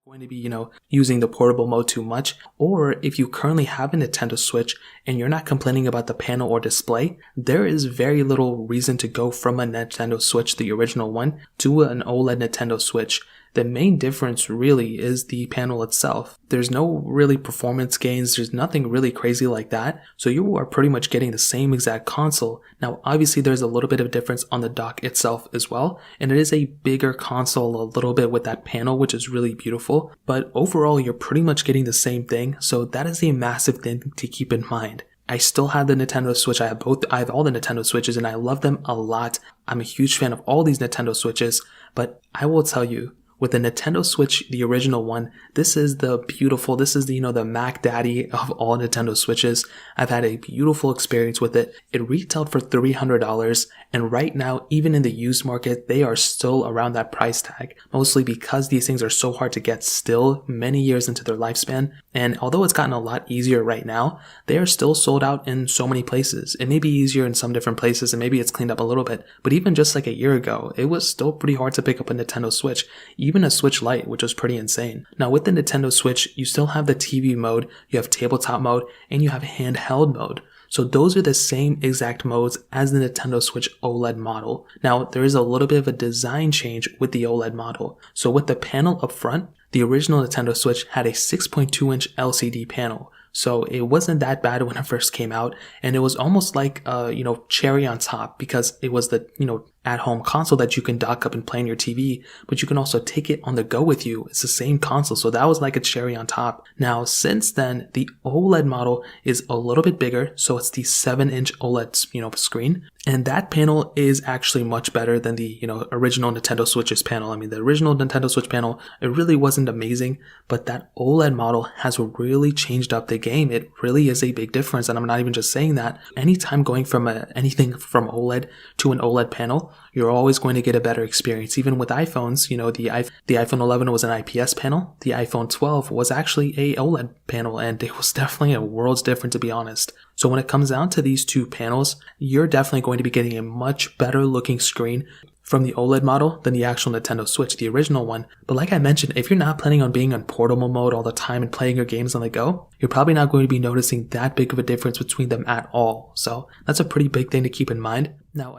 going to be, using the portable mode too much, or if you currently have a Nintendo Switch and you're not complaining about the panel or display, there is very little reason to go from a Nintendo Switch, the original one, to an OLED Nintendo Switch. The main difference really is the panel itself. There's no really performance gains, there's nothing really crazy like that, so you are pretty much getting the same exact console. Now obviously there's a little bit of difference on the dock itself as well, and it is a bigger console a little bit with that panel, which is really beautiful, but overall you're pretty much getting the same thing, so that is a massive thing to keep in mind. I still have the Nintendo Switch. I have all the Nintendo Switches and I love them a lot. I'm a huge fan of all these Nintendo Switches, but I will tell you, with the Nintendo Switch, the original one, this is the Mac Daddy of all Nintendo Switches. I've had a beautiful experience with it. It retailed for $300, and right now, even in the used market, they are still around that price tag, mostly because these things are so hard to get still many years into their lifespan. And although it's gotten a lot easier right now, they are still sold out in so many places. It may be easier in some different places, and maybe it's cleaned up a little bit, but even just like a year ago, it was still pretty hard to pick up a Nintendo Switch. Even a Switch Lite, which was pretty insane. Now with the Nintendo Switch, you still have the TV mode, you have tabletop mode, and you have handheld mode. So those are the same exact modes as the Nintendo Switch OLED model. Now there is a little bit of a design change with the OLED model. So with the panel up front, the original Nintendo Switch had a 6.2-inch LCD panel. So it wasn't that bad when it first came out, and it was almost like cherry on top, because it was the at-home console that you can dock up and play on your TV, but you can also take it on the go with you. It's the same console, so that was like a cherry on top. Now since then, the OLED model is a little bit bigger, so it's the 7-inch OLED screen, and that panel is actually much better than the original Nintendo Switch's panel. I mean, the original Nintendo Switch panel, it really wasn't amazing, but that OLED model has really changed up the game. It really is a big difference, and I'm not even just saying that. Anytime going from anything from OLED to an OLED panel, you're always going to get a better experience. Even with iPhones, the iPhone 11 was an IPS panel. The iPhone 12 was actually a OLED panel, and it was definitely a world's different, to be honest. So when it comes down to these two panels, you're definitely going to be getting a much better looking screen from the OLED model than the actual Nintendo Switch, the original one. But like I mentioned, if you're not planning on being on portable mode all the time and playing your games on the go, you're probably not going to be noticing that big of a difference between them at all. So that's a pretty big thing to keep in mind. Now,